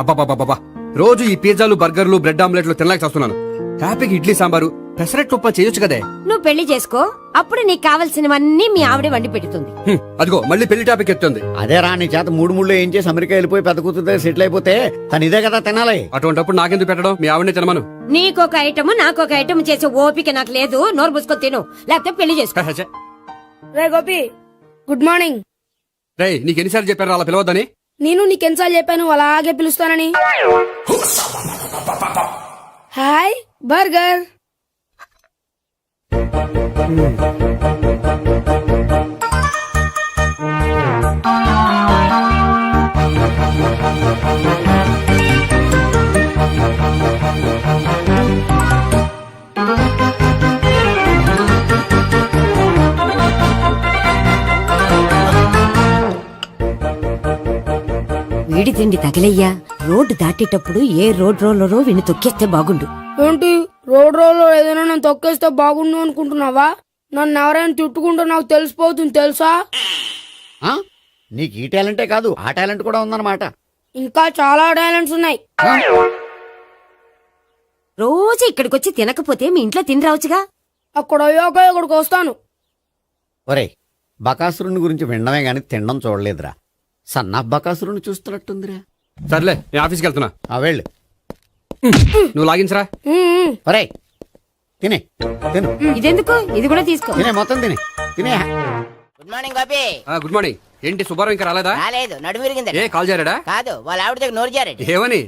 అబ్బా రోజు ఈ పిజ్జాలు బర్గర్లు బ్రెడ్ ఆమ్లెట్లు తినలేక చేస్తున్నాను. హ్యాపీకి ఇడ్లీ సాంబారు పెసరెట్ ఉప్మా చేయొచ్చు కదే. నువ్వు పెళ్లి చేసుకో, అప్పుడు నీకు కావలసినవన్నీ మీ ఆవిడే వండి పెడుతుంది. అదిగో మళ్ళీ పెళ్లి టాపిక్ ఎత్తుంది. అదే రా నీ చేత మూడు ఏం చేసి అమెరికా వెళ్ళిపోయి పెద్ద కూతురు సెటిల్ అయిపోతే తను ఇదే కదా తినాలి. అటువంటిప్పుడు నాకెందుకు పెట్టడం, మీ ఆవిడనే తినమను. నీకొక ఐటమ్ నాకొక ఐటమ్ చేసే ఓపిక నాకు లేదు. నోరు పూసుకొని తిను, లేకపోతే పెళ్లి చేసుకో. రే గోపి, గుడ్ మార్నింగ్. రేయ్, నీకు ఎన్నిసార్లు చెప్పారు అలా పిలవద్దని? నేను నీకెన్నిసార్లు చెప్పాను అలాగే పిలుస్తానని. Hi burger. వీడి తిండి తగిలయ్యా. రోడ్డు దాటేటప్పుడు ఏ రోడ్ రోలరో విని తొక్కేస్తే బాగుండు. ఏంటి రోడ్ రోల్లో ఏదైనా నన్ను తొక్కేస్తే బాగుండు అనుకుంటున్నావా? నన్ను ఎవరైనా తిట్టుకుంటే నాకు తెలిసిపోతుంది తెలుసా? ఆ? నీకు ఈ టాలెంటే కాదు ఆ టాలెంట్ కూడా ఉందన్నమాట. ఇంకా చాలా టాలెంట్స్ ఉన్నాయి. రోజు ఇక్కడికొచ్చి తినకపోతే మీ ఇంట్లో తిని రావచ్చుగా. అక్కడ అయ్యాక ఇక్కడికి వస్తాను. ఒరే, బకాసురుని గురించి వినడమే గాని తినడం చూడలేదురా. సన్నా బకాసురుని చూస్తున్నట్టుందిరా. సర్లే, నేను ఆఫీస్కి వెళ్తున్నా. వెళ్ళు. నువ్వు లాగించరా. ఒరే తినే తిను. ఇదెందుకు? ఇది కూడా తీసుకో. తినే మొత్తం తినే తినే. Good morning Gopi. Good morning. ఏంటి సుబ్బారావు ఇంకా రాలేదా? రాలేదు, నడుము విరిగింది. ఏ కాల్ చేరాడా? కాదు, వాళ్ళ ఆవిడ దగ్గర నోరు జారాడు. ఏమని?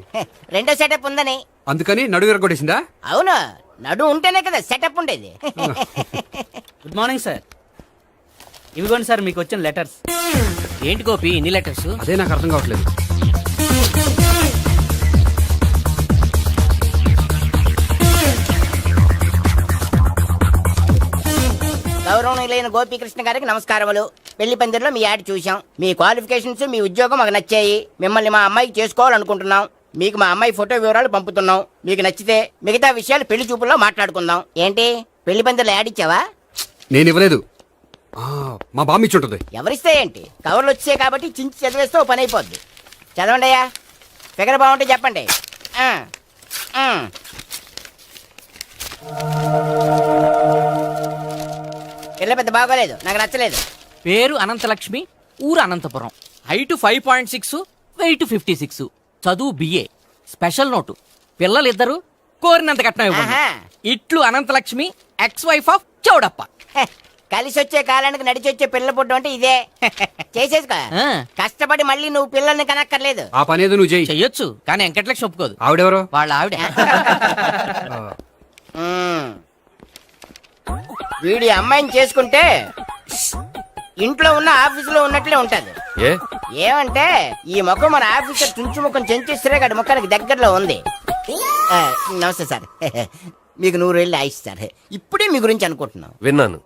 రెండో సెటప్ ఉందని. అందుకని నడుగు విరగొట్టేసిందా? అవును, నడు ఉంటేనే కదా సెటప్ ఉండేది. Good morning sir. ఇవిగోండి సార్ మీకు వచ్చిన లెటర్స్. ఏంటి గోపి ఇన్ని లెటర్స్? అదే నాకు అర్థం కావట్లేదు. గౌరవనీయులైన గోపీకృష్ణ గారికి నమస్కారములు. పెళ్లి పందిరిలో మీ యాడ్ చూసాం. మీ క్వాలిఫికేషన్స్, మీ ఉద్యోగం మాకు నచ్చాయి. మిమ్మల్ని మా అమ్మాయికి చేసుకోవాలనుకుంటున్నాం. మీకు మా అమ్మాయి ఫోటో వివరాలు పంపుతున్నాం. మీకు నచ్చితే మిగతా విషయాలు పెళ్లి చూపుల్లో మాట్లాడుకుందాం. ఏంటి పెళ్లి పందిరిలో యాడ్ ఇచ్చావా? నేను ఇవ్వలేదు, మా బామ్మ ఇచ్చి ఉంటుంది. ఎవరిస్తే ఏంటి, కవర్లు వచ్చాయి కాబట్టి చించి చదివేస్తే ఓ పని అయిపోద్ది. చదవండి అయ్యా, ఫిగర్ బాగుంటే చెప్పండి. పిల్ల పెద్ద బాగోలేదు, నాకు నచ్చలేదు. పేరు అనంతలక్ష్మి, ఊరు అనంతపురం, హైట్ 5.6, వెయిట్ 56, చదువు బిఏ, స్పెషల్ నోటు పిల్లలిద్దరు కోరినంత కట్నం ఇవ్వండి. ఇట్లు Anantalakshmi, ex wife of Chowdappa. కలిసి వచ్చే కాలానికి నడిచి వచ్చే పిల్ల పుట్టం అంటే ఇదే. చేసేసుకో, కష్టపడి మళ్ళీ నువ్వు పిల్లల్ని కనక్కర్లేదు. ఆ పని ఏదో నువ్వు చేయి. చెయ్యొచ్చు, కానీ వెంకటలక్ష్మి ఒప్పుకోదు. ఆవిడెవరో? వాళ్ళ ఆవిడ. వీడి అమ్మాయిని చేసుకుంటే ఇంట్లో ఉన్న ఆఫీసులో ఉన్నట్లే ఉంటది. ఏమంటే ఈ ముఖం మన ఆఫీసర్ చుంచు ముఖం చెంచేశ్వరే గారి ముఖానికి దగ్గరలో ఉంది. నమస్తే సార్, మీకు 100 ఏళ్ళు ఆయుష్ సార్. ఇప్పుడే మీ గురించి అనుకుంటున్నాం. విన్నాను,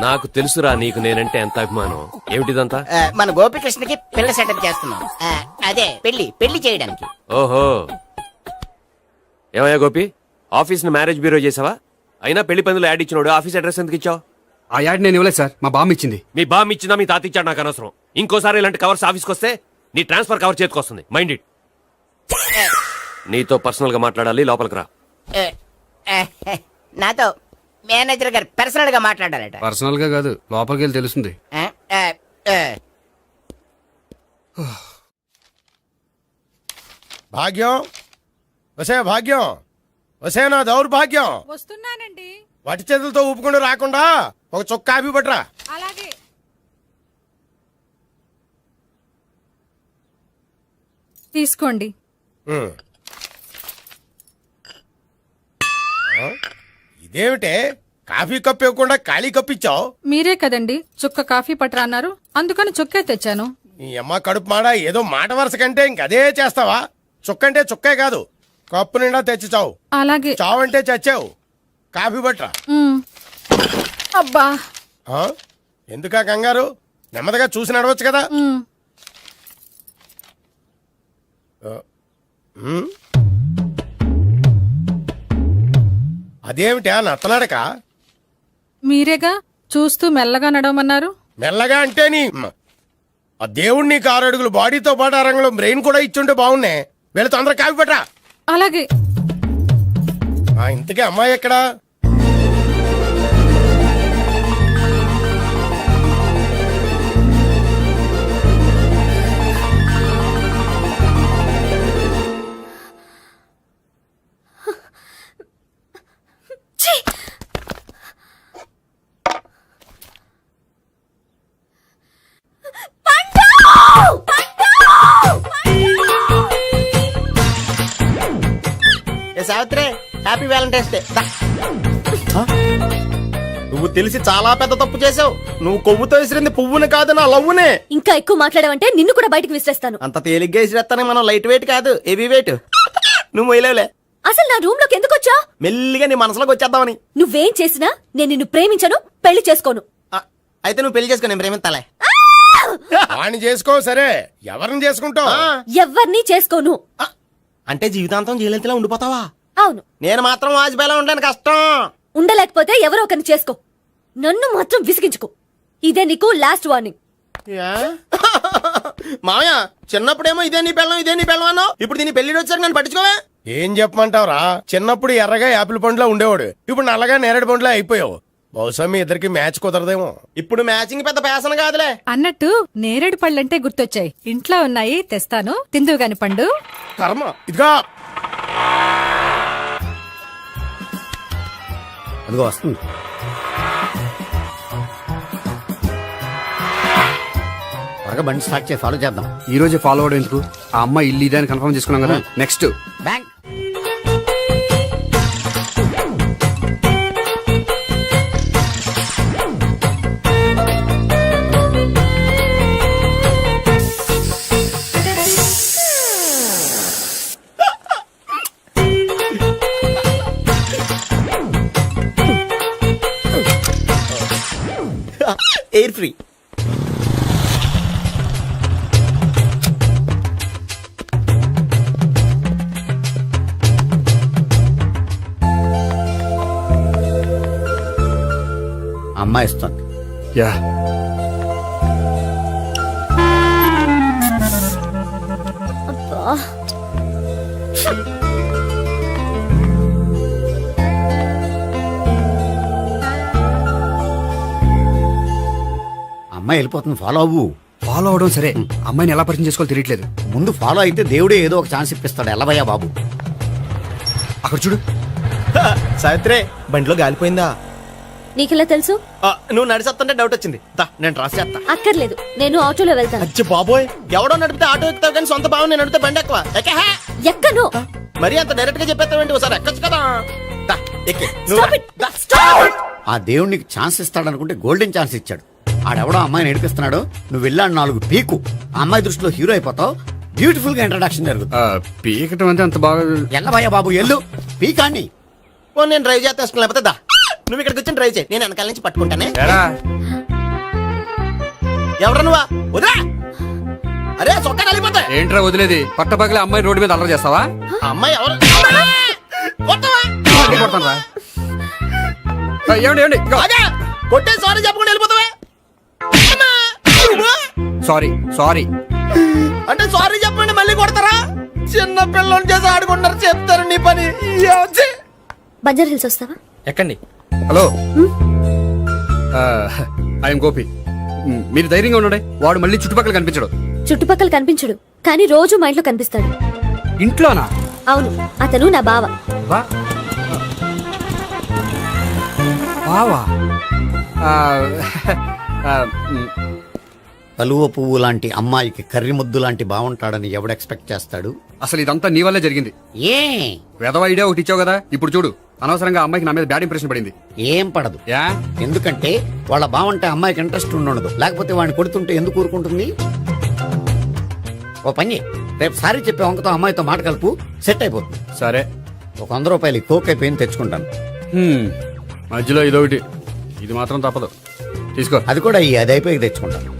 నాకు తెలుసురా నీకు నేనంటే ఎంత అభిమానం. ఏమిటిదంతా? మన గోపికృష్ణకి పిల్ల సెటప్ చేస్తున్నాం. అదే పెళ్లి చేయడానికి. ఓహో, ఏమయ్యా గోపి, ఆఫీస్ ని మ్యారేజ్ బ్యూరో చేసావా? అయినా పెళ్లి పందులు యాడ్ ఇచ్చినోడు ఆఫీస్ అడ్రస్ ఎందుకు ఇచ్చావు? ఆ యాడ్ నేను ఇవ్వలేదు సార్, మా బామ్మ ఇచ్చింది. మీ బామ్ ఇచ్చిందా మీ తాత ఇచ్చాడు నాకు అనవసరం. ఇంకోసారి ఇలాంటి కవర్స్ ఆఫీస్కి వస్తే నీ ట్రాన్స్ఫర్ కవర్ చేతికి వస్తుంది. Mind it. నీతో పర్సనల్ గా మాట్లాడాలి, లోపలికి రా. నాతో మేనేజర్ గారు పర్సనల్ గా మాట్లాడాలట. పర్సనల్ గా కాదు, లోపలికి వెళ్ళి తెలుస్తుంది. భాగ్యం, వసే భాగ్యం, వసే నా దౌర్భాగ్యం. వస్తున్నానండి. వటి చేతులతో ఊపుకుండా రాకుండా ఒక చుక్క కాఫీ పట్టరా. అలాగే. తీసుకోండి. ఇదేమిటే కాఫీ కప్ ఇవ్వకుండా ఖాళీ కప్ ఇచ్చావు? మీరే కదండి చుక్క కాఫీ పట్టరా అన్నారు, అందుకని చుక్కే తెచ్చాను. నీ అమ్మ కడుపు మాడ, ఏదో మాట వరుస కంటే ఇంకదే చేస్తావా? చుక్కంటే చుక్కే కాదు, కప్పు నిండా తెచ్చి చావు. అలాగే. చావంటే చచ్చావు. కాఫీ పట్టరా. అబ్బా, ఎందుకా కంగారు? నెమ్మదిగా చూసి నడవచ్చు కదా. అదేమిటా నత్తనాడక? మీరేగా చూస్తూ మెల్లగా నడవమన్నారు. మెల్లగా అంటే నీ ఆ దేవుడు నీకు 6 అడుగులు బాడీతో పాటు ఆ రంగంలో బ్రెయిన్ కూడా ఇచ్చుంటే బాగున్నాయి. వీళ్ళ తొందర కాపీ పట్టరా. అలాగే. ఇంతకీ అమ్మాయి ఎక్కడా? Savitri, happy Valentine's day. నువ్వు తెలిసి చాలా పెద్ద తప్పు చేసావు. నువ్వు కొవ్వుతో విసిరింది పువ్వుని కాదు, నా లవ్వునే. ఇంకా ఎక్కువ మాట్లాడవంటే నిన్ను కూడా బయటికి విసిరేస్తాను. అంత తేలిగ్గా విసిరేస్తానే మనం లైట్ వెయిట్ కాదు, హెవీ వెయిట్. నువ్వు మొయ్యలేవులే. అసలు నా రూమ్ లోకి ఎందుకు వచ్చా? మెల్లిగా నీ మనసులోకి వచ్చేద్దామని. నువ్వేం చేసినా నేను నిన్ను ప్రేమించను, పెళ్లి చేసుకోను. అయితే నువ్వు పెళ్లి చేసుకో, నేను ప్రేమిస్తాలే. వాణ్ణి చేసుకో సరే, ఎవరిని చేసుకుంటావు? ఎవ్వరినీ చేసుకోను. అంటే జీవితాంతం జైలెంతలా ఉండిపోతావా? అవును. నేను మాత్రం వాజ్పేయిలా ఉండడానికి కష్టం. ఉండలేకపోతే ఎవరో ఒకరిని చేసుకో, నన్ను మాత్రం విసిగించుకో. ఇదే నీకు లాస్ట్ వార్నింగ్. మామయ్య, చిన్నప్పుడేమో ఇదే నీ పెళ్ళం అన్నావు. ఇప్పుడు దీని పెళ్లి వచ్చాక నన్ను పట్టించుకోవా? ఏం చెప్పమంటావురా? చిన్నప్పుడు ఎర్రగా యాపిల్ పండులో ఉండేవాడు, ఇప్పుడు నల్లగా నేరేడు పండులో అయిపోయావు. బహుశా మీ ఇద్దరికి మ్యాచ్ కుదరదేమో. ఇప్పుడు మ్యాచింగ్ పెద్ద పేసన కాదులే. అన్నట్టు నేరేడు పళ్ళంటే గుర్తొచ్చాయి. ఇంట్లో ఉన్నాయి, తెస్తాను, తిందువు గాని పండు. కర్మ. ఇదిగా అదిగో వస్తుంది. త్వరగా బండి స్టార్ట్ చేసి ఫాలో చేద్దాం. ఈ రోజే ఫాలో అవడం ఎందుకు? ఆ అమ్మాయి ఇల్లు ఇదే అని కన్ఫర్మ్ చేసుకున్నాం కదా. Next bank. Air free. అమ్మాయి ఇస్తుంది. యా అమ్మాయి వెళ్ళిపోతుంది, ఫాలో అవ్వు. ఫాలో అవడం సరే, అమ్మాయిని ఎలా పరిచయం చేసుకోవాలో తెలియట్లేదు. ముందు ఫాలో అయితే దేవుడే ఏదో ఒక ఛాన్స్ ఇప్పిస్తాడు. ఎల్లవయ్యా బాబు. అక్కడ చూడు. సావిత్రి, బండిలో గాలిపోయిందా? నీకెలా తెలుసు? నువ్వు నడిచేస్తుంటే డౌట్ వచ్చింది. నేను ట్రాస్ చేస్తా. అక్కర్లేదు, నేను ఆటోలో వెళ్తాను. అచ్చి బాబోయ్, ఎవడో నడిపితే ఆటో ఎక్కుతావు కానీ సొంత భావం నేను నడిపితే బండి ఎక్కువ. ఎక్కను. మరి అంత డైరెక్ట్ గా చెప్పేస్తావేంటి? ఒకసారి ఎక్కొచ్చు కదా. దా, ఎక్కి. నువ్వు Stop రా. it. దా. Stop it. ఆ దేవుడు నీకు ఛాన్స్ ఇస్తాడనుకుంటే గోల్డెన్ ఛాన్స్ ఇచ్చాడు. ఆడెవడో అమ్మాయిని ఏడిపిస్తున్నాడు, నువ్వు వెళ్ళాడు 4 పీకు. ఆ అమ్మాయి దృష్టిలో హీరో అయిపోతావు. బ్యూటిఫుల్ గా ఇంట్రడక్షన్ జరుగుతుంది. పీకటం అంటే అంత బాగా. ఎల్లవయ్యా బాబు, ఎల్లు పీకాన్ని. ఓ, నేను డ్రైవ్ చేస్తాను. లేకపోతే దా, నువ్వు ఇక్కడికి వచ్చి డ్రైవ్ చేయి, నేను వెనకాల నుంచి పట్టుకుంటానే. ఎవరు నువ్వా? వదిలా. అరే చొక్కా కలిగిపోతా. ఏంట్రా వదిలేది? పట్టపగలే అమ్మాయి రోడ్డు మీద అల్లరి చేస్తావా? ఆ అమ్మాయి ఎవరు? కొట్టవా? కొడతాను రా. ఏమండి ఏమండి? అదే, కొట్టే సారీ చెప్పకుండా వెళ్ళిపోతావా? Sorry sorry. అంటే సారీ చెప్పండి మళ్ళీ కొడతారా? చిన్న పిల్లలు చేసి ఆడుకుంటారు, చెప్తారు నీ పని. బంజారా హిల్స్ వస్తావా? ఎక్కండి. Hello, I'm Gopi. మీరు ధైర్యంగా ఉండండి. వాడు మళ్ళీ చుట్టుపక్కల కనిపించడు. చుట్టుపక్కల కనిపించడు, కానీ రోజు మా ఇంట్లో కనిపిస్తాడు. ఇంట్లోనా? అవును, అతను నా బావ. వా బావా. కలువ పువ్వు లాంటి అమ్మాయికి కర్రి ముద్దు లాంటి బాగుంటాడని ఎవడు ఎక్స్పెక్ట్ చేస్తాడు? అసలు ఇదంతా నీ వల్లే జరిగింది. ఏ వెధవ ఐడియా ఒకటి ఇచ్చావు కదా, ఇప్పుడు చూడు. అనవసరంగా అమ్మాయికి నా మీద బ్యాడ్ ఇంప్రెషన్ పడింది. ఏం పడదు. యా, ఎందుకంటే వాళ్ళ బాగుంటే అమ్మాయికి ఇంట్రెస్ట్ ఉండదు. లేకపోతే వాడిని కొడుతుంటే ఎందుకు ఊరుకుంటుంది? ఓ పని, రేపు సారీ చెప్పే వంకతో అమ్మాయితో మాట కలుపు, సెట్ అయిపోతుంది. సరే. ఒక 100 రూపాయలు కోక్ అయిపోయింది, తెచ్చుకుంటాను. మధ్యలో ఇదొకటి, ఇది మాత్రం తప్పదు. తీసుకో. అది కూడా అది అయిపోయి తెచ్చుకుంటాను.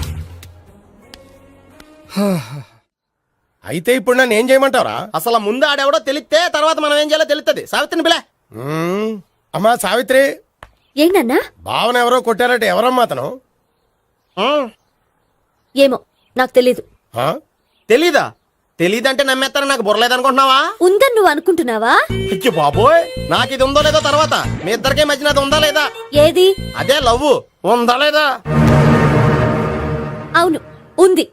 అయితే ఇప్పుడు నన్ను ఏం చేయమంటావురా? అసలు ముందు ఆడెవడో తెలిస్తే తర్వాత మనం ఏం చేయాలో తెలుస్తుంది. సావిత్రిని బిలే. అమ్మా సావిత్రి, ఏంటన్నా? భావన ఎవరో కొట్టారట. ఎవరమ్మా అతను? ఏమో, నాకు తెలీదు. ఆ? తెలీదా? తెలీదంటే నమ్మేస్తారని నాకు బుర్రలేదనుకుంటున్నావా? ఉందని నువ్వు అనుకుంటున్నావా? అయ్యో బాబోయ్, నాకు ఇది ఉందో లేదో తర్వాత మీ ఇద్దరికే మధ్యన అది ఉందా లేదా? ఏది? అదే లవ్ ఉందా లేదా? అవును, ఉంది.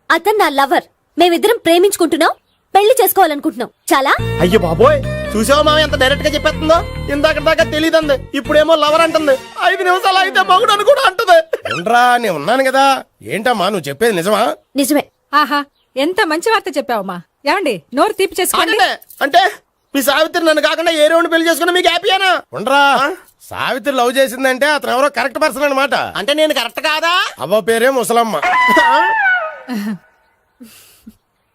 అతను నా లవర్. మేమిద్దరం ప్రేమించుకుంటున్నాం, పెళ్లి చేసుకోవాలనుకుంటున్నాం. చాలా. అయ్యో బాబోయ్, చూసావా మామ ఎంత డైరెక్ట్ గా చెప్పేస్తుందో? ఇందాక దాకా తెలియదండి, ఇప్పుడేమో లవర్ అంటుంది. 5 నిమిషాలు అయితే మగుడు అని కూడా అంటుంది. ఏంట్రా నేను ఉన్నాను కదా. ఏంటమ్మా నువ్వు చెప్పేది నిజమా? నిజమే. ఆహా ఎంత మంచి వార్త చెప్పావమ్మా. ఏమండి నోరు తీపి చేసుకోండి. అంటే మీ సావిత్రి నన్ను కాకుండా ఏ రౌండ్ పెళ్లి చేసుకున్నా మీకు హ్యాపీయేనా? ఉండరా, సావిత్రి లవ్ చేసిందంటే అతను ఎవరో కరెక్ట్ పర్సన్ అనమాట. అంటే నేను కరెక్ట్ కాదా? అవ్వ పేరే ముసలమ్మ.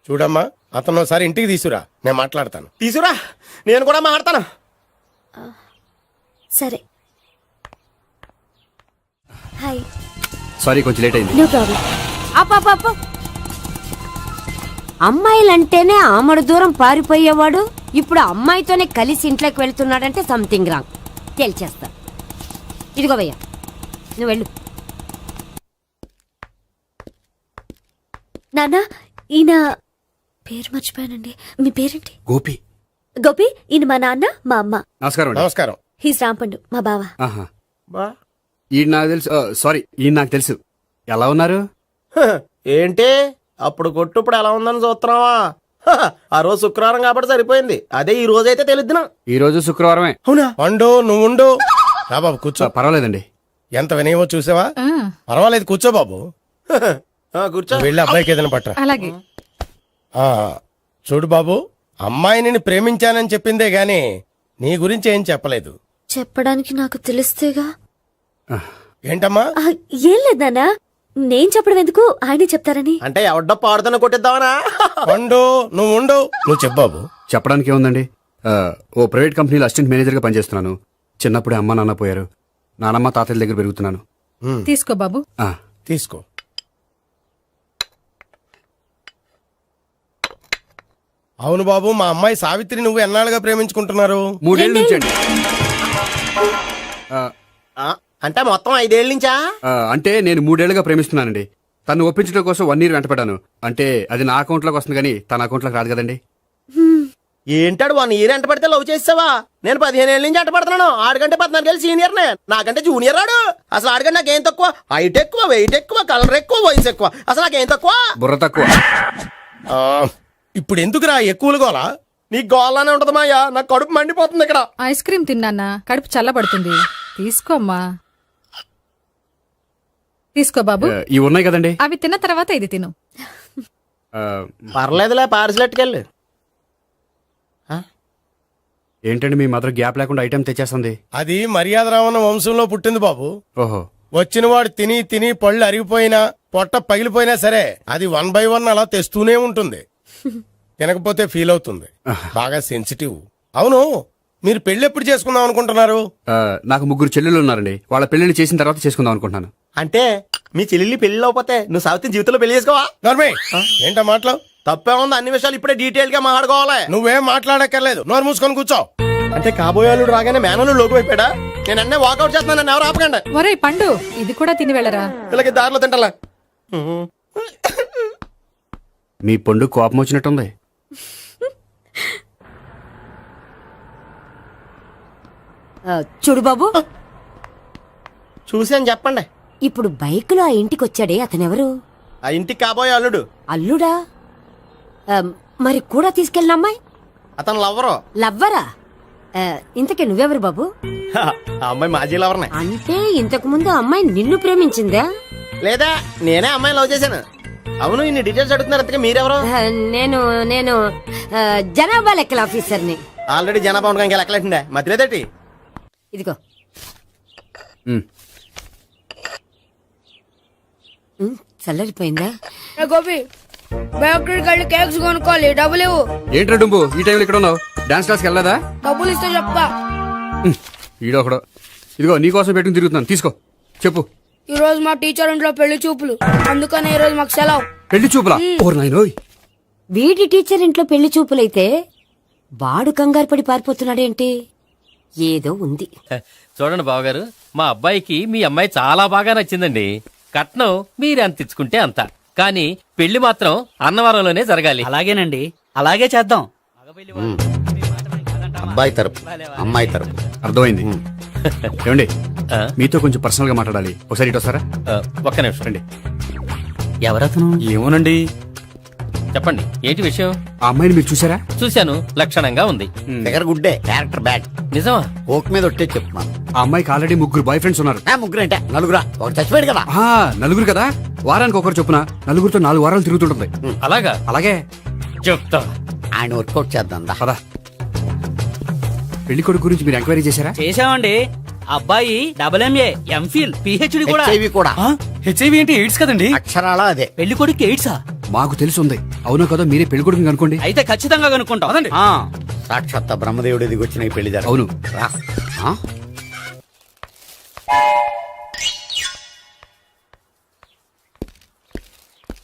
చూడమ్మా, అతను ఒకసారి ఇంటికి తీసుకురా, నేను మాట్లాడతాను. తీసురా, నేను కూడా మాట్లాడతాను. సరే. హాయ్. సారీ కొంచెం లేట్ అయింది. No problem. అప్ప అమ్మాయిలంటేనే ఆమడు దూరం పారిపోయేవాడు ఇప్పుడు అమ్మాయితోనే కలిసి ఇంట్లోకి వెళ్తున్నాడంటే సంథింగ్ రాంగ్ తేల్చేస్తా. ఇదిగో భయ్యా, నువ్వు వెళ్ళు. నాన్న, ఈయన పేరు మర్చిపోయానండి. మీ పేరేంటి? గోపి. గోపి. ఈయన మా నాన్న, మా అమ్మ. నమస్కారం అండి. నమస్కారం. హీస్ రాంపండు, మా బావ. ఆహా. ఈయన నాకు తెలుసు. సారీ, ఈయన నాకు తెలుసు. ఎలా ఉన్నారు? ఏంటి అప్పుడు కొట్టు ఇప్పుడు ఎలా ఉందని చూస్తున్నావా? ఆ రోజు శుక్రవారం కాబట్టి సరిపోయింది. అదే ఈ రోజు అయితే తెలిద్దునా. ఈ రోజు శుక్రవారమే. అవునా? పండు నువ్వు ఉండు. రా బాబు కూర్చో. పర్వాలేదండి. ఎంత వినయమో చూసావా? ఆ, పర్వాలేదు, కూర్చో బాబు. కూర్చో. నువ్వు వెళ్ళి అబ్బాయికి ఏదైనా పట్టరా. అలాగే. ఆ, చూడు బాబు, అమ్మాయి నిన్ను ప్రేమించానని చెప్పిందే గాని నీ గురించి ఏం చెప్పలేదు. చెప్పడానికి నాకు తెలిస్తేగా. ఏంటమ్మా? ఆ, ఏం లేదు నాన్న, నేను చెప్పడం ఎందుకు, ఆయనే చెప్తారని. అంటే ఎవడ్డో పాడుతున్న కొట్టిద్దామనా? పండు నువ్వు ఉండు. నువ్వు చెప్పు బాబు. చెప్పడానికి ఏముందండి, ఓ ప్రైవేట్ కంపెనీలో అసిస్టెంట్ మేనేజర్గా పనిచేస్తున్నాను. చిన్నప్పుడే అమ్మ నాన్న పోయారు. నానమ్మ తాతయ్య దగ్గర పెరుగుతున్నాను. తీసుకో బాబు. ఆ, తీసుకో. అవును బాబు, మా అమ్మాయి సావిత్రి నువ్వు ఎన్నాళ్ళుగా ప్రేమించుకుంటున్నారు? 3 ఏళ్ళ నుంచి అండి. అంటే మొత్తం 5 ఏళ్ళ నుంచా? అంటే నేను 3 ఏళ్ళుగా ప్రేమిస్తున్నానండి. తను ఒప్పించడం కోసం 1 year వెంటపడ్డాను. అంటే అది నా అకౌంట్లోకి వస్తుంది కానీ తన అకౌంట్లోకి రాదు కదండి. ఏంటాడు 1 year ఎంట పడితే లవ్ చేసావా? నేను 15 ఏళ్ళ నుంచి ఎంట పడుతున్నాను. ఆడికంటే 14 ఏళ్ళు సీనియర్ నే, నాకంటే జూనియర్ ఆడు. అసలు ఆడికంటే నాకేం తక్కువ? హైట్ ఎక్కువ, వెయిట్ ఎక్కువ, కలర్ ఎక్కువ, వయసు ఎక్కువ. అసలు నాకేం తక్కువ? బుర్ర తక్కువ. ఆ, ఇప్పుడు ఎందుకురా ఎక్కువలు గోలా? నీకు గోళ్ళనే ఉంటది మాయా, నాకు కడుపు మండిపోతుంది ఇక్కడ. ఐస్ క్రీమ్ తిన్నానా, కడుపు చల్లబడుతుంది. తీసుకోమ్మా. తీసుకో బాబు. ఇవి ఉన్నాయి కదండి. అవి తిన్న తర్వాత ఇది తిను. పర్లేదులే, పార్సిలెట్కెళ్ళి. ఏంటండి మీ మదర్ గ్యాప్ లేకుండా ఐటెం తెచ్చేస్తుంది? అది మర్యాద రావణ వంశంలో పుట్టింది బాబు. ఓహో. వచ్చిన వాడు తిని తిని పళ్ళు అరిగిపోయినా పొట్ట పగిలిపోయినా సరే అది 1 by 1 అలా తెస్తూనే ఉంటుంది. తినకపోతే ఫీల్ అవుతుంది. బాగా సెన్సిటివ్. అవును, మీరు పెళ్లి ఎప్పుడు చేసుకుందాం అనుకుంటున్నారు? నాకు 3 చెల్లెలు ఉన్నారండి. వాళ్ళ పెళ్లిని చేసిన తర్వాత చేసుకుందాం అనుకుంటున్నాను. అంటే మీ చెల్లెల్ని పెళ్లి అవ్వకపోతే నువ్వు సావిత్రి జీవితంలో పెళ్లి చేసుకోవా? నోర్మే, ఏంటో మాటలు? తప్పే ఉంది, అన్ని విషయాలు ఇప్పుడే డీటెయిల్ గా మాట్లాడుకోవాలి. నువ్వేం మాట్లాడక్కర్లేదు, నోరు మూసుకొని కూర్చో. అంటే కాబోయేవాళ్ళు రాగానే మేనలు లోకి అయిపోయాడా? నేను అన్నీ వాకౌట్ చేస్తున్నాను, నన్ను ఎవరు ఆపకండి. ఒరేయ్ పండు, ఇది కూడా తిని వెళ్ళరా. వీళ్ళకి దారిలో తింటలా. మీ పండు కోపం వచ్చినట్టుంది. చూడు బాబు, చూసి అని చెప్పండి. ఇప్పుడు బైక్ లో ఆ ఇంటికి వచ్చాడే అతనెవరు? ఆ ఇంటికి కాబోయే అల్లుడు. అల్లుడా? మరి కూడా తీసుకెళ్ళిన అమ్మాయి అతను లవ్వరు. లవ్వరా? ఇంతకీ నువ్వెవరు బాబు? ఆ అమ్మాయి మాజీ లవర్నే. అంటే ఇంతకు ముందు అమ్మాయి నిన్ను ప్రేమించిందా? లేదా నేనే అమ్మాయి లవ్ చేశాను. అవును, ఇన్ని డీటెయిల్స్ అడుగుతున్నారు. అంతగా మీరెవరు? నేను నేను జనాభా లెక్కల ఆఫీసర్ని. ఆల్రెడీ జనాభా ఉండగా ఇంకా లెక్కలేటండే మధ్యలేదేటి. ఇదిగో. చల్లరిపోయిందా? ఏ గోపి, బేకరీకి వెళ్ళి కేక్స్ కొనుక్కోవాలి, డబ్బులు ఇవ్వు. ఏంట్రా డుంబు ఈ టైంలో ఇక్కడ ఉన్నావు? డాన్స్ క్లాస్కి వెళ్ళదా? డబ్బులు ఇస్తే చెప్తా. ఈడొకడు. ఇదిగో నీకోసం పెట్టుకుని తిరుగుతున్నాను, తీసుకో. చెప్పు. ఈ రోజు మా టీచర్ ఇంట్లో పెళ్లి చూపులు, అందుకని ఈ రోజు మాకు సెలవు. పెళ్లి చూపులా? ఓర్ నాయనోయ్. వీడి టీచర్ ఇంట్లో పెళ్లి చూపులైతే వాడు కంగారు పడి పారిపోతున్నాడేంటి? ఏదో ఉంది. చూడండి బావగారు, మా అబ్బాయికి మీ అమ్మాయి చాలా బాగా నచ్చిందండి. కట్నం మీరు ఎంత ఇచ్చుకుంటే అంత. కానీ పెళ్లి మాత్రం అన్నవరంలోనే జరగాలి. అలాగేనండి, అలాగే చేద్దాం. అబ్బాయి తరపు అమ్మాయి తరపు. అర్థమైంది. ఏమండి ఆ? మీతో కొంచెం పర్సనల్ గా మాట్లాడాలి. ఒకసారి ఇటు వస్తారా? ఒక్క నిమిషం రండి. ఎవరతను? ఏమోనండి. చెప్పండి, ఏంటి విషయం? ఆ అమ్మాయిని మీరు చూసారా? చూశాను, లక్షణంగా ఉంది. దగ్గర గుడ్డే, క్యారెక్టర్ బ్యాడ్. నిజమా? ఓక్ మీద ఒట్టే చెప్తున్నాను. ఆ అమ్మాయికి ఆల్రెడీ 3 బాయ్ ఫ్రెండ్స్ ఉన్నారు. ముగ్గురు అంటే నలుగురా, ఒకటి చచ్చిపోయాడు కదా. ఆ, నలుగురు కదా, వారానికి ఒకరు చొప్పున నలుగురితో 4 వారాలు తిరుగుతుంటుంది. అలాగా? అలాగే. చెప్తా. ఆయన వర్కౌట్ చేద్దాం దా. పదా. పెళ్లి కొడుకు గురించి మీరు ఎంక్వైరీ చేశారా? చేశామండి. అబ్బాయి MA, MPhil, PhD కూడా. HIV కూడా. HIV ఏంటి? ఎయిడ్స్ కదండి. అక్షరాలా అదే. పెళ్లి కొడుకు ఎయిడ్సా? మాకు తెలిసి ఉంది. అవునో కదా, మీరే పెళ్లి కొడుకుని అనుకోండి. అయితే ఖచ్చితంగా కనుక్కుంటాం. సాక్షాత్ బ్రహ్మదేవుడి దిగి వచ్చిన ఈ పెళ్లి జరగదు. అవును. రా. ఆ?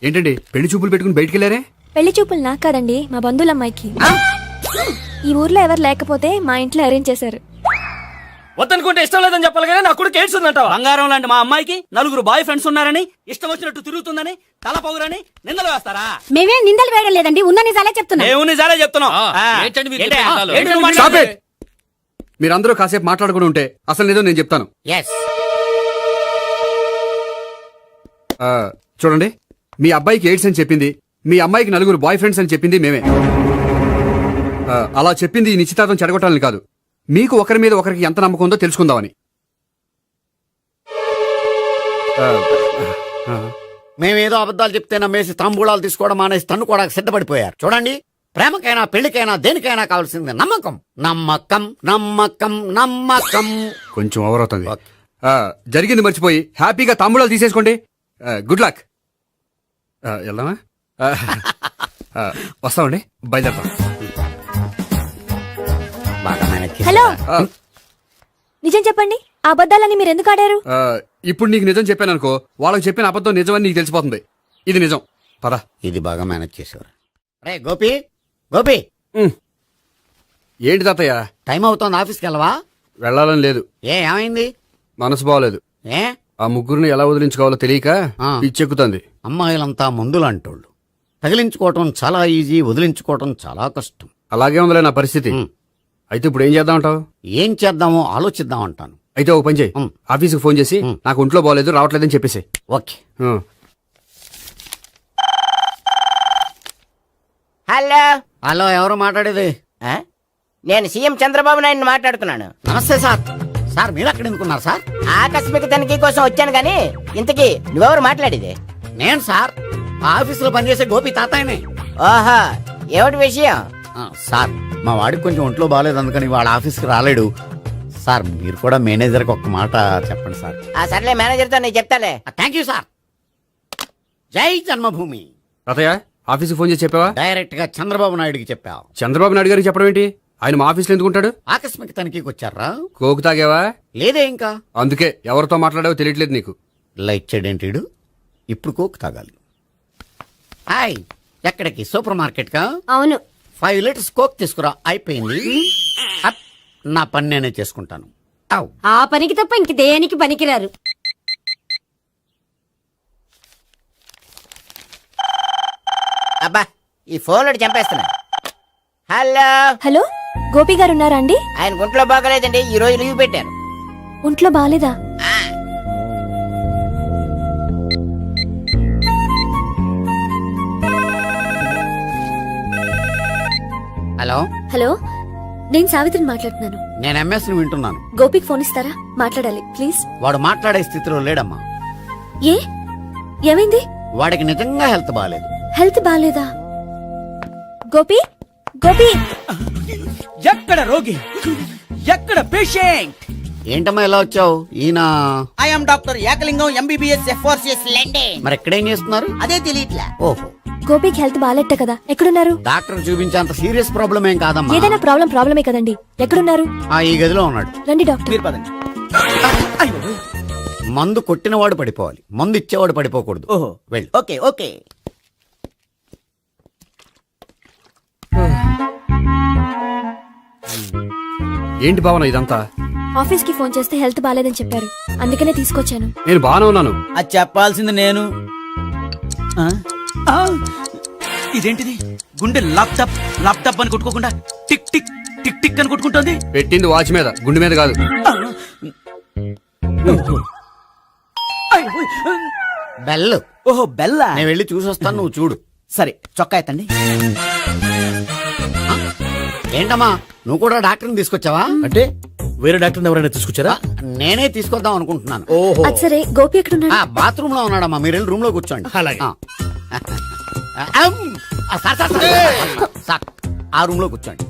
ఏంటండి పెళ్లి చూపులు పెట్టుకుని బయటికి వెళ్ళారే? పెళ్లి చూపులు నాకు కాదండి, మా బంధువుల అమ్మాయికి. ఈ ఊర్లో ఎవరు లేకపోతే మా ఇంట్లో అరేంజ్ చేశారు. వద్దనుకుంటే ఇష్టం లేదని చెప్పాలి కానీ నా కొడుకు ఎయిడ్స్ ఉందంటావా? బంగారం లాంటి మా అమ్మాయికి 4 బాయ్ ఫ్రెండ్స్ ఉన్నారని, ఇష్టం వచ్చినట్టు తిరుగుతుందని, తల పౌరని నిందలు వేస్తారా? మేమేం నిందలు వేయడం లేదండి, ఉన్న నిజాలే చెప్తున్నా. మేము నిజాలే చెప్తున్నాం. ఏంటండి మీరు ఏంటయ్యా? చెప్పే నిజాలు? ఏంటి నువ్వు Stop మాట్లాడేది? it! మీరందరూ కాసేపు మాట్లాడుకుని ఉంటే అసలు ఏదో నేను చెప్తాను. ఎస్. ఆ, చూడండి, మీ అబ్బాయికి ఎయిడ్స్ అని చెప్పింది, మీ అమ్మాయికి 4 బాయ్ ఫ్రెండ్స్ అని చెప్పింది మేమే. అలా చెప్పింది ఈ నిశ్చితార్థం చెడగొట్టాలని కాదు, మీకు ఒకరి మీద ఒకరికి ఎంత నమ్మకం ఉందో తెలుసుకుందామని. మేమేదో అబద్ధాలు చెప్తే నమ్మేసి తాంబూలాలు తీసుకోవడం మానేసి తన్ను కూడా సిద్ధపడిపోయారు. చూడండి, ప్రేమకైనా పెళ్లికైనా దేనికైనా కావాల్సింది నమ్మకం. నమ్మకం నమ్మకం నమ్మకం. కొంచెం ఓవర్ అవుతుంది. జరిగింది మర్చిపోయి హ్యాపీగా తాంబూలాలు తీసేసుకోండి. Good luck. వెళ్దామా? వస్తామండి, బయలుదేరతాం. బాగా మేనేజ్ చేశారు. హలో, నిజం చెప్పండి, ఆ అబద్ధాలని మీరు ఎందుకు ఆడారు? ఇప్పుడు నీకు నిజం చెప్పాను అనుకో, వాళ్ళకి చెప్పిన అబద్ధం నిజమని నీకు తెలిసిపోతుంది. ఇది నిజం. పదా. ఇది బాగా మేనేజ్ చేసేవారు. రే గోపి, గోపి, ఏంటి తాతయ్య? టైం అవుతోంది, ఆఫీస్కి వెళ్ళవా? వెళ్ళాలని లేదు. ఏమైంది? మనసు బాగోలేదు. ఏ? ఆ ముగ్గురిని ఎలా వదిలించుకోవాలో తెలియక పిచ్చెక్కుతుంది. అమ్మాయిలంతా మందులాంటోళ్ళు. తగిలించుకోవటం చాలా ఈజీ, వదిలించుకోవటం చాలా కష్టం. అలాగే ఉందిలే నా పరిస్థితి. అయితే ఇప్పుడు ఏం చేద్దామంటావు? ఏం చేద్దామో ఆలోచిద్దాం అంటాను. అయితే ఒక పని చేయి, ఆఫీస్కి ఫోన్ చేసి నాకు ఒంట్లో బాగోలేదు, రావట్లేదని చెప్పేసి. ఓకే. హలో. హలో, ఎవరు మాట్లాడేది? నేను సీఎం చంద్రబాబు నాయుడు మాట్లాడుతున్నాను. నమస్తే సార్. సార్ మీరు అక్కడ ఎందుకున్నారు సార్? ఆకస్మిక తనిఖీ కోసం వచ్చాను గానీ ఇంతకీ నువ్వెవరు మాట్లాడేది? నేను సార్, ఆఫీసులో పనిచేసే గోపి తాతాయనే. ఓహో, ఏమిటి విషయం? సార్, మా వాడికి కొంచెం ఒంట్లో బాగాలేదు, అందుకని వాళ్ళ ఆఫీస్కి రాలేడు. సార్, మీరు కూడా మేనేజర్కి ఒక్క మాట చెప్పండి సార్. ఆ సర్లే, మేనేజర్తో నేను చెప్తాలే. Thank you sir. జై జన్మభూమి. తాతయ్య, ఆఫీస్కి ఫోన్ చేసి చెప్పావా? డైరెక్ట్ గా చంద్రబాబు నాయుడుకి చెప్పావు. చంద్రబాబు నాయుడు గారికి చెప్పడం ఏంటి? ఆయన మా ఆఫీస్లో ఎందుకుంటాడు? ఆకస్మిక తనిఖీకి వచ్చారా? కోకు తాగావా? లేదే ఇంకా. అందుకే ఎవరితో మాట్లాడావో తెలియట్లేదు నీకు. లైట్ చేయడేంటిడు? ఇప్పుడు కోక్ తాగాలి. హాయ్, ఎక్కడికి? సూపర్ మార్కెట్ కా? అవును. 5 లీటర్స్ కోక్ తీసుకురా. అయిపోయింది. అప్, నా పని నేనే చేసుకుంటాను. అవ్. ఆ పనికి తప్ప ఇంక దేనికి పనికిరారు. అబ్బా, ఈ ఫోన్ చంపేస్తున్నా. హలో. హలో, గోపి గారు ఉన్నారా అండి? ఆయన గుంట్లో బాగలేదండి, ఈ రోజు లీవ్ పెట్టారు. ఒంట్లో బాగాలేదా? హలో. హలో, నేను సావిత్రిని మాట్లాడుతున్నాను. నేను ఎంఎస్ ని వింటున్నాను. గోపికి ఫోన్ ఇస్తారా? మాట్లాడాలి ప్లీజ్. వాడు మాట్లాడే స్థితిలో లేడమ్మా. ఏ, ఏమైంది? వాడికి నిజంగా హెల్త్ బాగాలేదు. హెల్త్ బాగాలేదా? గోపి, గోపి. ఎక్కడ రోగి, ఎక్కడ పేషెంట్? ఏంటమ్మా ఇలా వచ్చావు? ఈయన I'm doctor Ekalingam MBBS FRCS London. మరి ఎక్కడేం చేస్తున్నారు? అదే తెలియట్లా. ఓహో, గోపికి హెల్త్ బాగాలెట్ట కదా, ఎక్కడున్నారు? డాక్టర్ చూపించేంత సీరియస్ ప్రాబ్లం ఏం కాదమ్మా. ఏదైనా ప్రాబ్లమే కదండి. ఎక్కడున్నారు? ఈ గదిలో ఉన్నాడు. రండి డాక్టర్. మీరు పదండి. మందు కొట్టినవాడు పడిపోవాలి, మందు ఇచ్చేవాడు పడిపోకూడదు. ఓహో, వెళ్ళు. Okay okay. ఏంటి భావన ఇదంతా? ఆఫీస్ కి ఫోన్ చేస్తే హెల్త్ బాగాలేదని చెప్పారు, అందుకనే తీసుకొచ్చాను. నేను బాగానే ఉన్నాను. అది చెప్పాల్సింది నేను. ఇదేంటిది గుండె లాప్టాప్ లాప్టాప్ అని కొట్టుకోకుండా టిక్ టిక్ టిక్ టిక్ అని కొట్టుకుంటుంది. పెట్టింది వాచ్ మీద, గుండె మీద కాదు. బెల్. ఓహో బెల్లా. నేను వెళ్ళి చూసొస్తాను, నువ్వు చూడు. సరే చొక్కా ఎత్తండి. ఏంటమ్మా నువ్వు కూడా డాక్టర్ని తీసుకొచ్చావా? అంటే వేరే డాక్టర్ ఎవరైనా తీసుకొచ్చారా? నేనే తీసుకొద్దాం అనుకుంటున్నాను. ఓహో అది సరే, గోపి ఎక్కడున్నాడు? బాత్రూమ్ లో ఉన్నాడమ్మా, మీరు వెళ్ళి రూమ్ లో కూర్చోండి. అలాగే. సార్, ఆ రూమ్ లో కూర్చోండి.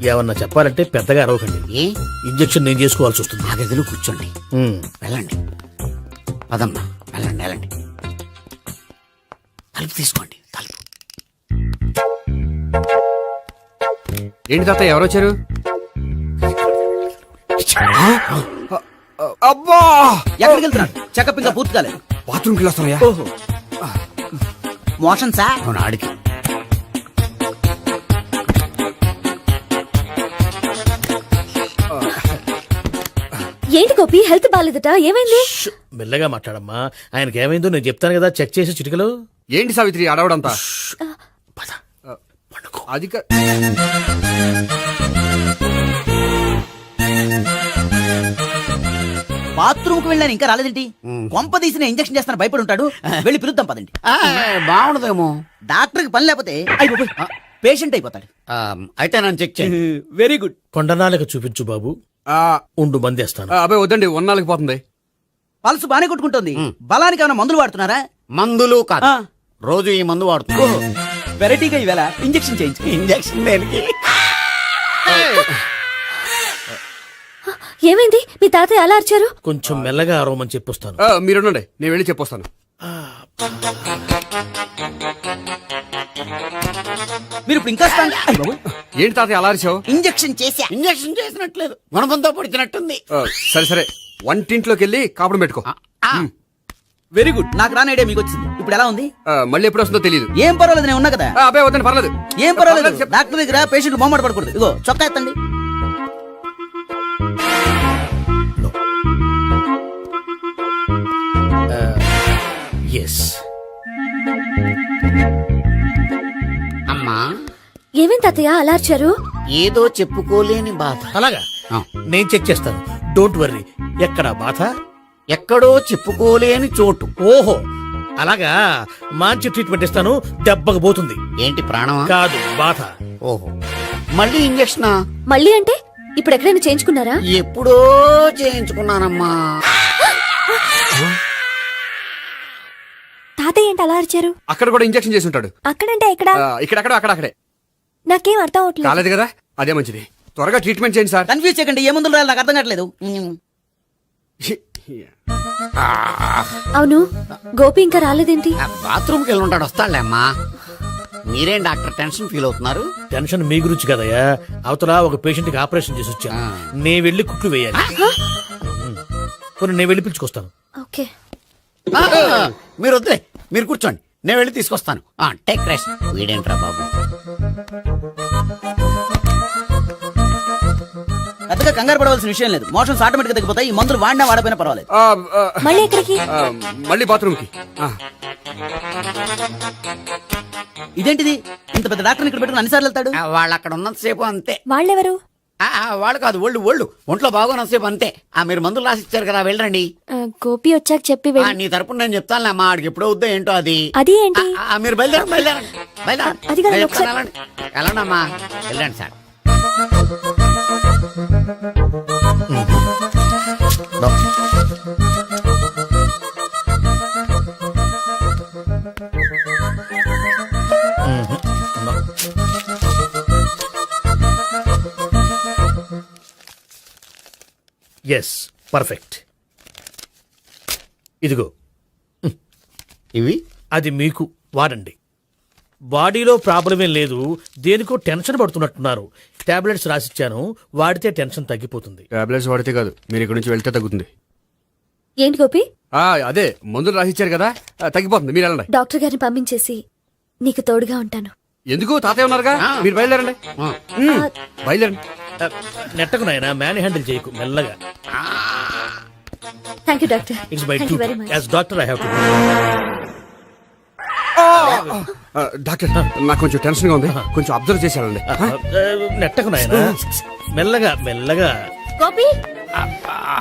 ఏమన్నా చెప్పాలంటే పెద్దగా అరవకండి. ఏ ఇంజెక్షన్ నేను చేసుకోవాల్సి వస్తుంది. ఆ గదిలో కూర్చోండి. వెళ్ళండి, పదమ్మా, వెళ్ళండి వెళ్ళండి. తలుపు తీసుకోండి, తలుపు. ఏంటి తాత ఎవరు వచ్చారు? అబ్బా, ఎక్కడికి వెళ్తున్నాడు? చెకప్ ఇంకా పూర్తి కాలేదు. బాత్రూమ్కి వెళ్ళొస్తానయ్యా. ఓహో మోషన్ సార్. అవును, ఆడికి. ఏంటి గోపి, హెల్త్ బాగాలేదట, ఏమైంది? మెల్లగా మాట్లాడమ్మా. ఆయనకి ఏమైందో నేను చెప్తాను కదా, చెక్ చేసి చిటికలు. ఏంటి సావిత్రి అడవడంతా? అది బాత్రూమ్ కు వెళ్ళాను, ఇంకా రాలేదేంటి? కొంప తీసిన ఇంజక్షన్ చేస్తాను భయపడి ఉంటాడు. వెళ్ళి పిలుద్దాం పదండి. బాగుండదేమో. డాక్టర్ కి పని లేకపోతే పేషెంట్ అయిపోతాడు. అయితే నన్ను చెక్ చేయండి. Very good. కొండనాలకు చూపించు బాబు. ఉండు మందేస్తాను. అబ్బాయి వద్దండి, ఉన్నాళ్ళకి పోతుంది. పల్స్ బానే కొట్టుకుంటుంది. బలానికి ఏమైనా మందులు వాడుతున్నారా? మందులు కాదు, రోజు ఈ మందు వాడుతున్నా. వెరైటీగా ఈవేళ ఇంజక్షన్ చేయించు. ఇంజక్షన్ దేనికి? ఏమైంది? మీ తాతయ్య అలా అరిచారు? కొంచెం మెల్లగా అరవమని చెప్పొస్తాను. మీరుండండి, నేను వెళ్ళి చెప్పొస్తాను. మీరు ఇప్పుడు ఇంకా ఏంటి తాతయ్య అలా అరిచావు? ఇంజక్షన్ చేసా. ఇంజక్షన్ చేసినట్లేదు, గుణపంతో పొడిచినట్టుంది. సరే సరే, వంటింట్లోకి వెళ్ళి కాపుడు పెట్టుకో. Very good. నాకు రాని ఐడియా మీకు వచ్చింది. ఇప్పుడు ఎలా ఉంది? మళ్ళీ ఎప్పుడు వస్తుందో తెలియదు. ఏం పర్వాలేదు, నేను ఉన్నా కదా. అబ్బాయి వద్దండి, పర్లేదు. ఏం పర్వాలేదు. డాక్టర్ దగ్గర పేషెంట్ మొహమాట పడకూడదు. ఇగో చొక్కా ఎత్తండి. ఎస్. అమ్మా, ఏమేం తాతయ్య అలా అరిచారు? ఏదో చెప్పుకోలేని బాధ. అలాగా, నేను చెక్ చేస్తాను. Don't worry. ఎక్కడ బాధ? ఎక్కడో చెప్పుకోలేని చోటు. ఓహో అలాగా, మంచి ట్రీట్మెంట్ ఇస్తాను, దెబ్బకు పోతుంది. ఏంటి, ప్రాణమా? కాదు, బాధ. ఓహో, మళ్ళీ ఇంజక్షనా? మళ్ళీ అంటే ఇప్పుడు ఎక్కడైనా చేయించుకున్నారా? ఎప్పుడో చేయించుకున్నానమ్మా. తాతయ్య ఏంటి అలా అరిచారు? అక్కడ కూడా ఇంజక్షన్ చేసి ఉంటాడు. అక్కడంటే ఎక్కడ? ఇక్కడక్కడ అక్కడక్కడే. నాకేం అర్థం అవట్లేదు. కాలేదు కదా, అదే మంచిది. త్వరగా ట్రీట్మెంట్ చేయండి సార్. కన్ఫ్యూజ్ చేయకండి. ఏ మందులు రాయాలి నాకు అర్థం కావట్లేదు. అవును, గోపి ఇంకా రాలేదేంటి? బాత్రూమ్కి వెళ్ళి ఉంటాడు, వస్తాడులే అమ్మా. మీరేం డాక్టర్ టెన్షన్ ఫీల్ అవుతున్నారు? టెన్షన్ మీ గురించి కదయ్యా. అవతల ఒక పేషెంట్ కి ఆపరేషన్ చేసి వచ్చా. నేను వెళ్ళి కుట్లు వేయాలి. కొన్ని నేను వెళ్ళి పిలుచుకొస్తాను. ఓకే, మీరు వద్దులే, మీరు కూర్చోండి, నేను వెళ్ళి తీసుకొస్తాను. Take rest. వీడేంట్రా బాబు, పెద్దగా కంగారు పడవలసిన విషయం లేదు. మోషన్స్ ఆటోమేటిక్ గా తగ్గిపోతాయి. ఈ మందులు వాడినా వాడపోయినా పర్వాలేదు. మళ్ళీ ఎక్కడికి? మళ్ళీ బాత్రూమ్కి. ఇదేంటిది, ఇంత పెద్ద డాక్టర్ ఇక్కడ పెట్టుకుని అన్నిసార్లు వెళ్తాడు? వాళ్ళు అక్కడ ఉన్నంతసేపు అంతే. వాళ్ళెవరు? వాళ్ళు కాదు, ఒళ్ళు ఒంట్లో బాగోనంతసేపు అంతే. మీరు మందులు రాసిచ్చారు కదా, వెళ్ళండి. గోపి వచ్చాక చెప్పి నీ తరపున నేను చెప్తానులే అమ్మా, ఆడికి ఎప్పుడో వద్దో ఏంటో అది. అది ఏంటి? మీరు బయలుదేరండి. అది కాదు, ఒకసారి- వెళ్ళండి అమ్మా, వెళ్ళండి సార్. Yes, perfect. ఇదిగో ఇవి అది మీకు వాడండి. బాడీలో ప్రాబ్లం ఏం లేదు, దేనికో టెన్షన్ పడుతున్నట్టున్నారు. టాబ్లెట్స్ రాసిచ్చాను, వాడితే టెన్షన్ తగ్గిపోతుంది. టాబ్లెట్స్ వాడితే కాదు, మీరు ఇక్కడ నుంచి వెళ్తే తగ్గుతుంది. ఏంటి గోపి? అదే మందులు రాసిచ్చారు కదా, తగ్గిపోతుంది. మీరు వెళ్ళండి. డాక్టర్ గారిని పంపించేసి నీకు తోడుగా ఉంటాను. ఎందుకు, తాతయ్య ఉన్నారుగా, మీరు బయలుదేరండి. బయలుదేరండి. నెట్టకు నాయనా, మ్యాన్ హ్యాండిల్ చేయకు, మెల్లగా. Thank you doctor. It's my thank you very much. As doctor I have to. Doctor నాకు కొంచెం టెన్షన్ గా ఉంది, కొంచెం అబ్జర్వ్ చేశానండి. నెట్టకు నాయనా మెల్లగా మెల్లగా. గోపి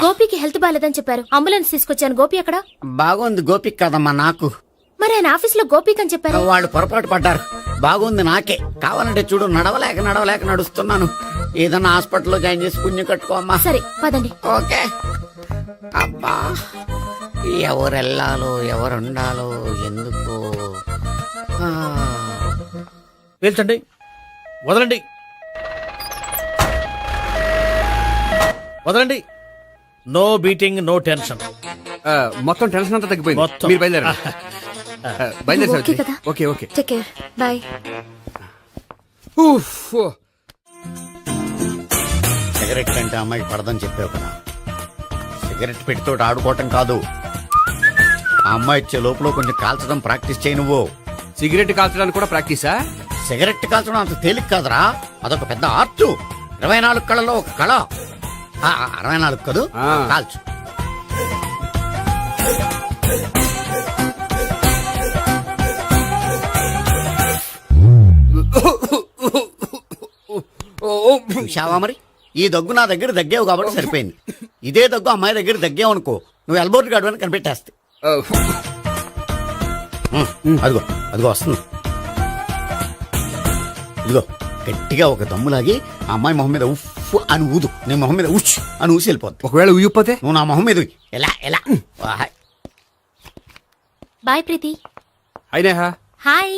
గోపికి హెల్త్ బాలేదని చెప్పారు, అంబులెన్స్ తీసుకొచ్చాను. గోపి అక్కడ బాగుంది గోపిక్ కదమ్మా నాకు. మరి ఆయన ఆఫీస్ లో గోపిక్ అని చెప్పారు. వాళ్ళు పొరపాటు పడ్డారు. బాగుంది నాకే. కావాలంటే చూడు, నడవలేక నడుస్తున్నాను. ఏదన్నా హాస్పిటల్లో జాయిన్ చేసి పుణ్యం కట్టుకోమ్మా. సరే పదండి. ఓకే. అబ్బా, ఎవరెళ్ళాలో ఎవరుండాలో ఎందుకు. పీల్చండి, వదలండి, వదలండి. No beating, no tension. మొత్తం టెన్షన్ అంతా తగ్గిపోయింది. మొత్తం. మీరు బయలుదేరండి. బయలుదేరి ఓకే కదా? Okay okay. Take care, bye. Cigarette కంటే అమ్మాయికి పడదని చెప్పావు కదా. సిగరెట్ పెట్టితో ఆడుకోవటం కాదు, ఆ అమ్మాయి ఇచ్చే లోపల కొంచెం కాల్చడం ప్రాక్టీస్ చేయి నువ్వు. సిగరెట్ కాల్చడానికి కూడా ప్రాక్టీసా? సిగరెట్ కాల్చడం అంత తేలిక కాదురా, అదొక పెద్ద ఆర్ట్. 24 కళలో ఒక కళ. 64 కదూ, కాల్చు. చూశావా మరి, ఈ దగ్గు నా దగ్గర దగ్గేవు కాబట్టి సరిపోయింది. ఇదే దగ్గు అమ్మాయి దగ్గర దగ్గేవు అనుకో, నువ్వు ఎల్బోర్డ్ గాడు అని కనిపెట్టేస్తే. అదిగో అదిగో వస్తుంది. ఇదిగో గట్టిగా ఒక దమ్ములాగి ఆ అమ్మాయి మొహం మీద ఉఫ్ అని ఊదు, నీ మొహం మీద ఉచ్ అని ఊసి వెళ్ళిపోద్ది. ఒకవేళ ఊగిపోతే నువ్వు నా మొహం మీద ఎలా ఎలా. బాయ్ ప్రీతి. అయినా హాయ్.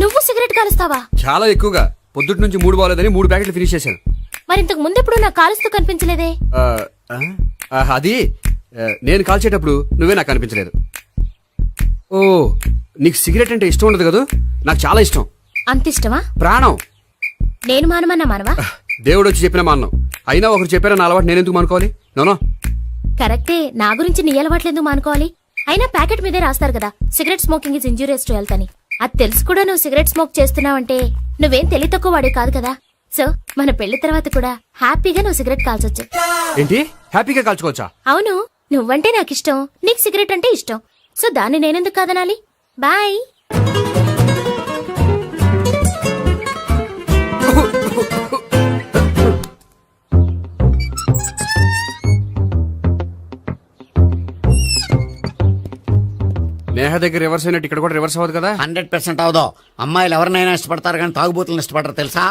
నువ్వు సిగరెట్ కాలుస్తావా? చాలా ఎక్కువగా. పొద్దుటి నుంచి 3 బాలేదని 3 ప్యాకెట్లు ఫినిష్ చేశాను. మరి ఇంతకు ముందెప్పుడు నాకు కాలుస్తూ కనిపించలేదే? అది నేను కాల్చేటప్పుడు నువ్వే నాకు కనిపించలేదు. ఓ, నీకు సిగరెట్ అంటే ఇష్టం ఉండదు కదా? నాకు చాలా ఇష్టం. అంత ఇష్టమా? ప్రాణం. నేను మానమన్నా మానవా? దేవుడు వచ్చి చెప్పిన మానం. అయినా ఒకరు చెప్పారా నా అలవాటు నేను ఎందుకు మానుకోవాలి? నోనో. కరెక్టే, నా గురించి నీ అలవాట్లు ఎందుకు మానుకోవాలి? అయినా ప్యాకెట్ మీదే రాస్తారు కదా, cigarette smoking is injurious to health అని. అది తెలుసు కూడా నువ్వు సిగరెట్ స్మోక్ చేస్తున్నావంటే నువ్వేం తెలివి తక్కువ వాడే కాదు కదా. సో మన పెళ్లి తర్వాత కూడా హ్యాపీగా నువ్వు సిగరెట్ కాల్చొచ్చు. ఏంటి, హ్యాపీగా కాల్చుకోవచ్చా? అవును, నువ్వంటే నాకు ఇష్టం, నీకు సిగరెట్ అంటే ఇష్టం. సో దాన్ని నేనెందుకు కాదనాలి? బాయ్. నేహ దగ్గర రివర్స్ అయినట్టు ఇక్కడ కూడా రివర్స్ అవ్వదు కదా? 100% అవదో. అమ్మాయిలు ఎవరినైనా ఇష్టపడతారు కానీ తాగుబోతులను ఇష్టపడరు తెలుసా?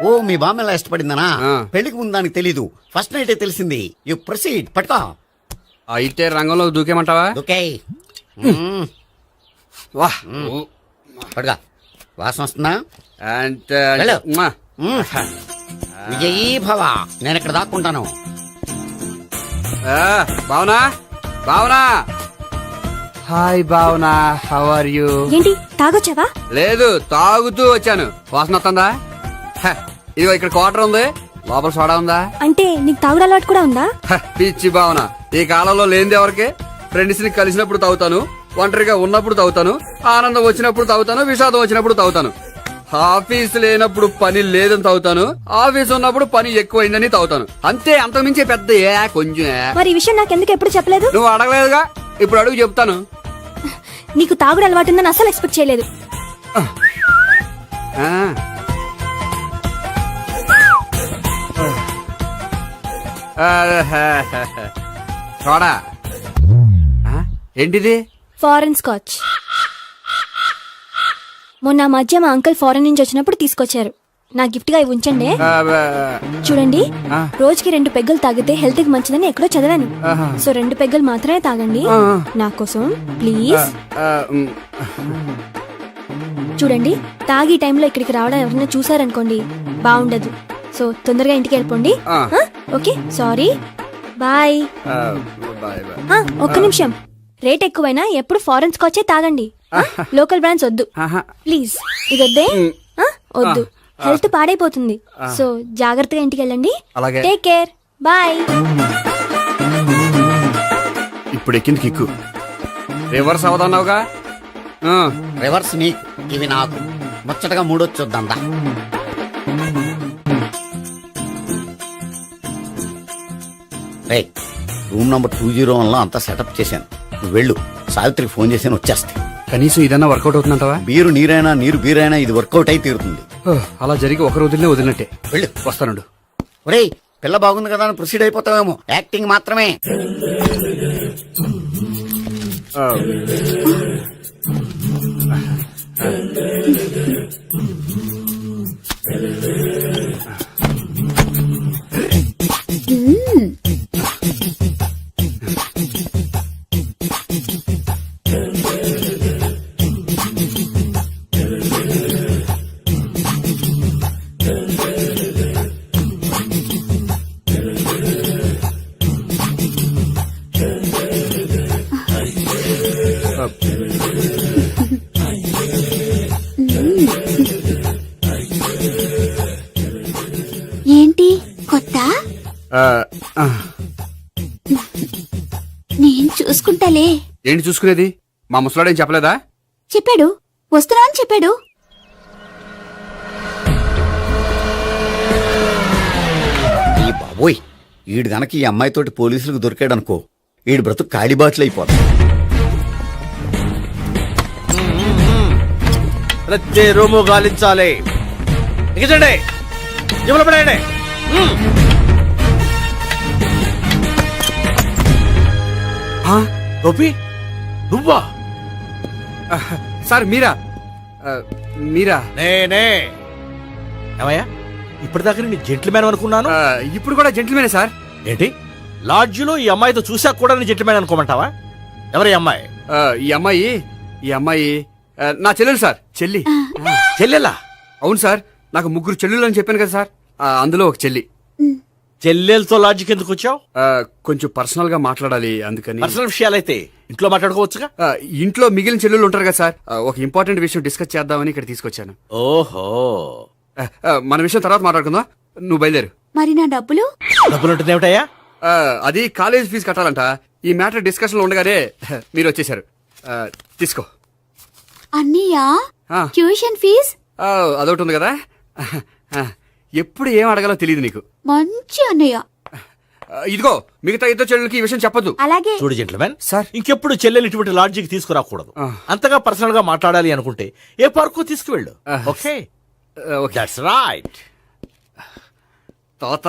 ఓ, మీ బామ్మ ఎలా ఇష్టపడిందనా? పెళ్లికి ముందు దానికి తెలీదు, ఫస్ట్ నైట్ తెలిసింది. You proceed. పట్టుకో. అయితే రంగంలో దూకేమంటావా? ఓకే. వా, పట్టుకో. వాసన వస్తుందా? వెళ్ళు. విజయీ భవ. నేను ఇక్కడ దాక్కుంటాను. Bhavana, Bhavana. Hi Bhavana, how are you? ఏంటి తాగొచ్చావా? లేదు, తాగుతూ వచ్చాను. వాసన వస్తుందా? ఇదిగో ఇక్కడ క్వార్టర్ ఉంది, లోపల సోడా ఉందా? అంటే నీకు తాగుడు అలవాటు కూడా ఉందా? పిచ్చి భావన, ఈ కాలంలో లేనిది ఎవరికి? ఫ్రెండ్స్ ని కలిసినప్పుడు తాగుతాను, ఒంటరిగా ఉన్నప్పుడు తాగుతాను, ఆనందం వచ్చినప్పుడు తాగుతాను, విషాదం వచ్చినప్పుడు తాగుతాను. ఆఫీస్ లేనప్పుడు పని లేదని తాగుతాను, ఆఫీస్ ఉన్నప్పుడు పని ఎక్కువైందని తాగుతాను. అంతే, అంతకుమించే పెద్ద కొంచెం. మరి ఈ విషయం నాకెందుకు ఎప్పుడు చెప్పలేదు? నువ్వు అడగలేదుగా, ఇప్పుడు అడుగు చెప్తాను. నీకు తాగుడు అలవాటు ఉందని అసలు ఎక్స్పెక్ట్ చేయలేదు. చూడా, ఏంటిది? Foreign scotch. మొన్న మధ్య మా అంకుల్ ఫారెన్ నుంచి వచ్చినప్పుడు తీసుకొచ్చారు. నా గిఫ్ట్ గా ఇవి ఉంచండి. చూడండి, రోజుకి 2 పెగ్గులు తాగితే హెల్త్ కి మంచిదని ఎక్కడో చదివాను. సో 2 పెగ్గులు మాత్రమే తాగండి నా కోసం ప్లీజ్. చూడండి, తాగి టైంలో ఇక్కడికి రావడం ఎవరైనా చూసారనుకోండి బాగుండదు. సో తొందరగా ఇంటికి వెళ్ళిపోండి. Okay, sorry, bye. ఒక్క నిమిషం, రేట్ ఎక్కువైనా ఎప్పుడు ఫారెన్ స్కాచే తాగండి, లోకల్ బ్రాండ్స్ వద్దు ప్లీజ్. ఇది వద్దే, వద్దు, హెల్త్ పాడైపోతుంది. సో జాగ్రత్తగా ఇంటికి వెళ్ళండి. Take care, bye. ఇప్పుడు ఎక్కింది కిక్కు. రివర్స్ అవదన్నావుగా? రివర్స్ నీకు, ఇవి నాకు. ముచ్చటగా 3 చూద్దాం. రే, రూమ్ నంబర్ 201లో అంతా సెటప్ చేశాను. నువ్వు వెళ్ళు, సావిత్రికి ఫోన్ చేశాను, వచ్చేస్తా. కనీసం ఇదన్నా వర్కౌట్ అవుతుందంటావా? బీరు నీరైనా నీరు బీరైనా ఇది వర్కౌట్ అయి తీరుతుంది. అలా జరిగి ఒక రోజులనే వదిలినట్టే. వెళ్ళు. వస్తానుండు. ఒరేయ్ పిల్ల బాగుంది కదా అని ప్రొసీడ్ అయిపోతావేమో. యాక్టింగ్ మాత్రమే. ఏంటి కొత్త? నేను చూసుకుంటాలే. ఏంటి చూసుకునేది? మా ముసలాడేం చెప్పలేదా? చెప్పాడు, వస్తున్నా అని చెప్పాడు. ఈ బాబోయ్ ఈడు గనక ఈ అమ్మాయితోటి పోలీసులకు దొరికాడనుకో ఈడు బ్రతుకు కాళీబాట్లు అయిపోతాడు. ప్రతి రూము గాలించాలి. ఎగచండి, జబ్బులు పడేయండి. గోపి నువ్వా? సార్ మీరా? మీరా? నేనే. ఏమయ్యా, ఇప్పటిదాకా నేను జెంట్లమ్యాన్ అనుకున్నాను. ఇప్పుడు కూడా జెంటిల్మేనే సార్. ఏంటి లాడ్జిలో ఈ అమ్మాయితో చూసాక కూడా నేను జెంట్లమ్యాన్ అనుకోమంటావా? ఎవరి అమ్మాయి? ఈ అమ్మాయి నా చెల్లెలు సార్. చెల్లి. చెల్లెలా? అవును సార్, నాకు 3 చెల్లెలు అని చెప్పాను కదా సార్, అందులో ఒక చెల్లి. చెల్లెలతో లాడ్జికి ఎందుకు వచ్చావు? కొంచెం పర్సనల్ గా మాట్లాడాలి అందుకని. పర్సనల్ విషయాలైతే ఇంట్లో మాట్లాడుకోవచ్చుగా. ఇంట్లో మిగిలిన చెల్లెలు ఉంటారు కదా సార్, ఒక ఇంపార్టెంట్ విషయం డిస్కస్ చేద్దామని ఇక్కడ తీసుకొచ్చాను. ఓహో, మన విషయం తర్వాత మాట్లాడుకుందాం, నువ్వు బయలుదేరు. మరి నా డబ్బులు? డబ్బులు ఉంటుంది ఏమిటయ్యా? అది కాలేజ్ ఫీజు కట్టాలంట. ఈ మ్యాటర్ డిస్కషన్ లో ఉండగానే మీరు వచ్చేసారు. తీసుకో. అన్నయ్యా, ట్యూషన్ ఫీజ్? అదొకటి ఉంది కదా. ఎప్పుడు ఏం అడగాలో తెలియదు నీకు. మంచి అన్నయ్య. ఇదిగో మిగతా ఇద్దరు చెల్లెలకి ఈ విషయం చెప్పొద్దు. అలాగే. చూడు జెంట్లమెన్ సార్, ఇంకెప్పుడు చెల్లెలు ఇటువంటి లాడ్జికి తీసుకురాకూడదు. అంతగా పర్సనల్ గా మాట్లాడాలి అనుకుంటే ఏ పార్కు తీసుకువెళ్ళు. Okay, that's right. తాత